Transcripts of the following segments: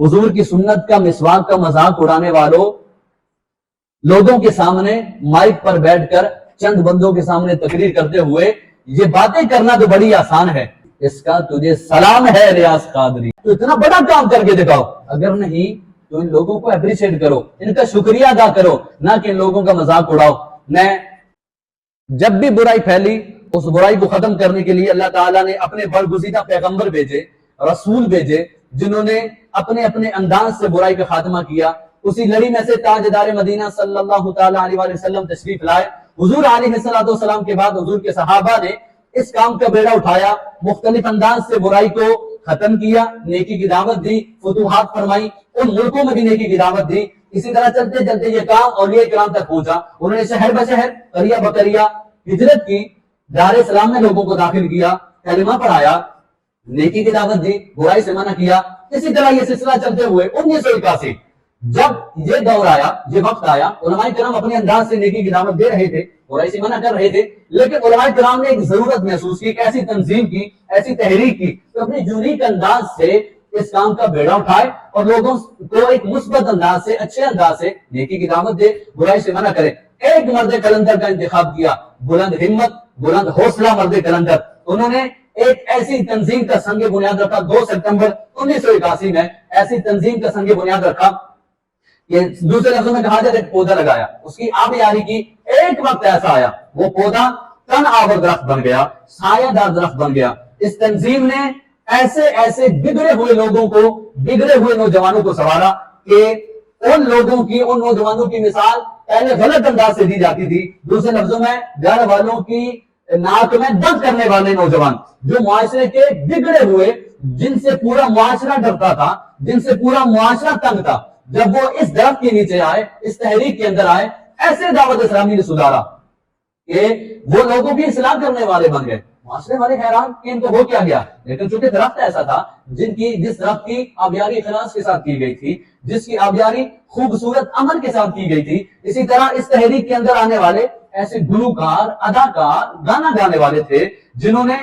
حضور کی سنت کا مسواک کا مذاق اڑانے والوں، لوگوں کے سامنے مائک پر بیٹھ کر چند بندوں کے سامنے تقریر کرتے ہوئے یہ باتیں کرنا تو بڑی آسان ہے، اس کا تجھے سلام ہے ریاض قادری، تو اتنا بڑا کام کر کے دکھاؤ، اگر نہیں تو ان لوگوں کو اپریشیٹ کرو، ان کا شکریہ ادا کرو، نہ کہ ان لوگوں کا مذاق اڑاؤ۔ میں جب بھی برائی پھیلی اس برائی کو ختم کرنے کے لیے اللہ تعالیٰ نے اپنے برگزیدہ پیغمبر بھیجے، رسول بھیجے، جنہوں نے اپنے اپنے انداز سے برائی کا خاتمہ کیا۔ اسی لڑی میں سے تاجدار مدینہ صلی اللہ تعالیٰ علیہ وسلم تشریف لائے۔ حضور علیہ السلام کے بعد حضور کے صحابہ نے اس کام کا بیڑا اٹھایا، مختلف انداز سے برائی کو ختم کیا، نیکی کی دعوت دی، فتوحات فرمائی، ان ملکوں میں بھی نیکی کی دعوت دی۔ اسی طرح چلتے چلتے یہ کام اولیاء کرام تک پہنچا، انہوں نے شہر بشہر، قریہ بقریہ ہجرت کی، دار اسلام میں لوگوں کو داخل کیا، کلمہ پڑھایا، نیکی کی دعوت دی، برائی سے منع کیا۔ اسی طرح یہ سلسلہ چلتے ہوئے 1981 جب یہ دور آیا، یہ وقت آیا، علماء کرام اپنے انداز سے نیکی کی دعوت دے رہے تھے، برائی سے منع کر رہے تھے، لیکن علماء کرام نے ایک ضرورت محسوس کی، ایک ایسی تنظیم کی، ایسی تحریک کی کہ اپنے یونیک انداز سے اس کام کا بیڑا اٹھائے اور لوگوں کو ایک مثبت انداز سے، اچھے انداز سے نیکی کی دعوت دے، برائی سے منع کرے۔ ایک مرد کلندر کا انتخاب کیا، بلند ہمت، بلند حوصلہ مرد کلندر۔ انہوں نے ایک ایسی تنظیم کا سنگ بنیاد رکھا، 2 ستمبر 1981 میں ایسی تنظیم کا سنگ بنیاد رکھا کہ دوسرے لفظوں میں کہا جائے ایک پودا لگایا، اس کی آبیاری کی۔ ایک وقت ایسا آیا وہ پودا تن آور درخت بن گیا، سایہ دار درخت بن گیا۔ اس تنظیم نے ایسے ایسے بگڑے ہوئے لوگوں کو، بگڑے ہوئے نوجوانوں کو سنوارا کہ ان لوگوں کی، ان نوجوانوں کی مثال پہلے غلط انداز سے دی جاتی تھی، دوسرے لفظوں میں گھر والوں کی ناک میں دم کرنے والے نوجوان، جو معاشرے کے بگڑے ہوئے، جن سے پورا معاشرہ ڈرتا تھا، جن سے پورا معاشرہ تنگ تھا، جب وہ اس درخت کے نیچے آئے، اس تحریک کے اندر آئے، ایسے دعوت اسلامی نے سدھارا کہ وہ لوگوں کی اصلاح کرنے والے بن گئے۔ معاشرے والے حیران کہ ان کو ہو کیا گیا، لیکن چونکہ درخت ایسا تھا جس درخت کی آبیاری اخلاص کے ساتھ کی گئی تھی، جس کی آبیاری خوبصورت عمل کے ساتھ کی گئی تھی، اسی طرح اس تحریک کے اندر آنے والے ایسے گلوکار، اداکار، گانا گانے والے تھے جنہوں نے،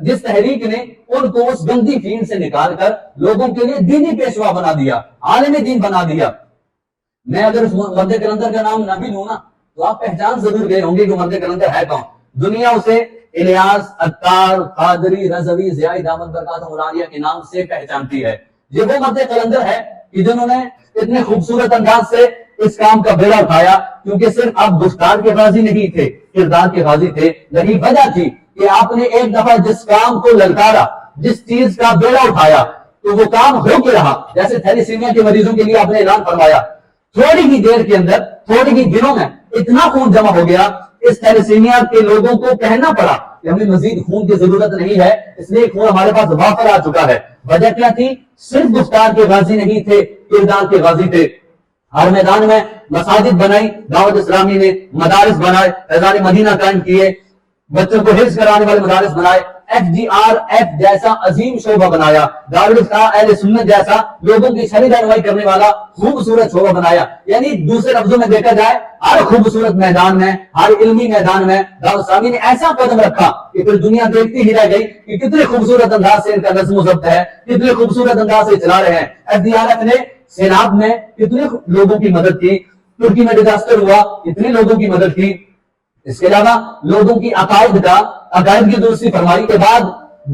جس تحریک نے ان کو اس گندی فیلڈ سے نکال کر لوگوں کے لیے دینی پیشوا بنا دیا، عالم دین بنا دیا۔ میں اگر اس مرد کلندر کا نام نہ بھی لوں نا تو آپ پہچان ضرور گئے ہوں گے کہ مرد کلندر ہے کون۔ دنیا اسے الیاس، عطار، قادری، رضوی، ضیائی دامن برکاتہ ملالیہ کے نام سے پہچانتی ہے۔ یہ وہ مرد کلندر ہے کہ جنہوں نے اتنے خوبصورت انداز سے اس کام کا بیڑا اٹھایا، کیونکہ صرف آپ گفتار کے غازی نہیں تھے، کردار کے غازی تھے۔ یہی وجہ تھی کہ آپ نے ایک دفعہ جس کام کو للکارا، جس چیز کا بیڑا اٹھایا تو وہ کام ہو کے رہا۔ جیسے تھیلیسیمیا کے مریضوں کے لیے آپ نے اعلان فرمایا، تھوڑی ہی دیر کے اندر، تھوڑی ہی دنوں میں اتنا خون جمع ہو گیا، اس تھیلیسیمیا کے لوگوں کو کہنا پڑا کہ ہمیں مزید خون کی ضرورت نہیں ہے، اس لیے خون ہمارے پاس وافر آ چکا ہے۔ وجہ کیا تھی؟ صرف گفتار کے غازی نہیں تھے، کردار کے غازی تھے۔ ہر میدان میں مساجد بنائی دعوت اسلامی نے، مدارس بنائے، فیضان مدینہ قائم کیے، بچوں کو حفظ کرانے والے مدارس بنائے، FGRF جیسا عظیم شعبہ بنایا، دارالفتاح اہل سنت جیسا لوگوں کی شرعی رہنمائی کرنے والا خوبصورت شعبہ بنایا۔ یعنی دوسرے لفظوں میں دیکھا جائے ہر خوبصورت میدان میں، ہر علمی میدان میں دعوت اسلامی نے ایسا قدم رکھا کہ پھر دنیا دیکھتی ہی رہ گئی کہ کتنے خوبصورت انداز سے ان کا نظم و ضبط ہے، کتنے خوبصورت انداز سے چلا رہے ہیں۔ FGRF نے سیلاب میں کتنے لوگوں کی مدد کی، ترکی میں ڈیزاسٹر ہوا، کتنے لوگوں کی مدد کی۔ اس کے علاوہ لوگوں کی عقائد کی درستی فرمائی کے بعد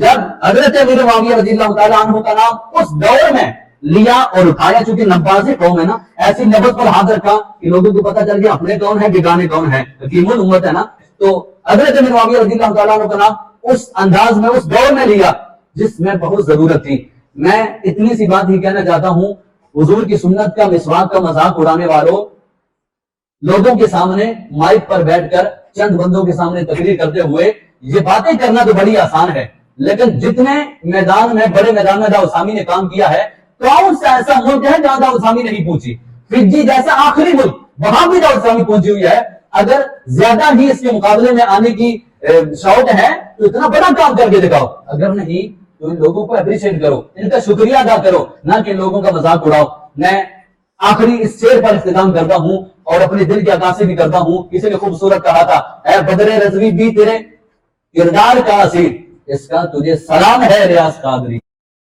جب حضرت امیر معاویہ رضی اللہ تعالیٰ عنہ کا نام اس دور میں لیا اور اٹھایا، چونکہ نباز قوم ہے نا، ایسی نبض پر ہاتھ رکھا کہ لوگوں کو پتہ چل گیا اپنے کون ہے، بیگانے کون ہے، حکیم الامت ہے نا۔ تو حضرت امیر معاویہ رضی اللہ تعالیٰ عنہ کا نام اس انداز میں، اس دور میں لیا جس میں بہت ضرورت تھی۔ میں اتنی سی بات ہی کہنا چاہتا ہوں، حضور کی سنت کا مسواک کا مذاق اڑانے والوں، لوگوں کے سامنے مائک پر بیٹھ کر چند بندوں کے سامنے تقریر کرتے ہوئے یہ باتیں کرنا تو بڑی آسان ہے، لیکن جتنے میدان میں، بڑے میدان میں دعوت اسلامی نے کام کیا ہے، کون سا ایسا ملک ہے جہاں دعوت اسلامی نہیں پہنچی؟ فجی جیسا آخری ملک، وہاں بھی دعوت اسلامی پہنچی ہوئی ہے۔ اگر زیادہ ہی اس کے مقابلے میں آنے کی شوق ہے تو اتنا بڑا کام کر کے دکھاؤ، اگر نہیں تو ان لوگوں کو اپریشیٹ کرو، ان کا شکریہ ادا کرو، نہ کہ ان لوگوں کا مذاق اڑاؤ۔ میں آخری اس شعر پر اختتام کرتا ہوں اور اپنے دل کی عکاسی بھی کرتا ہوں۔ کسی نے خوبصورت کہا تھا، اے بدر رضوی بھی تیرے کردار کا اسیر، اس کا تجھے سلام ہے ریاض قادری۔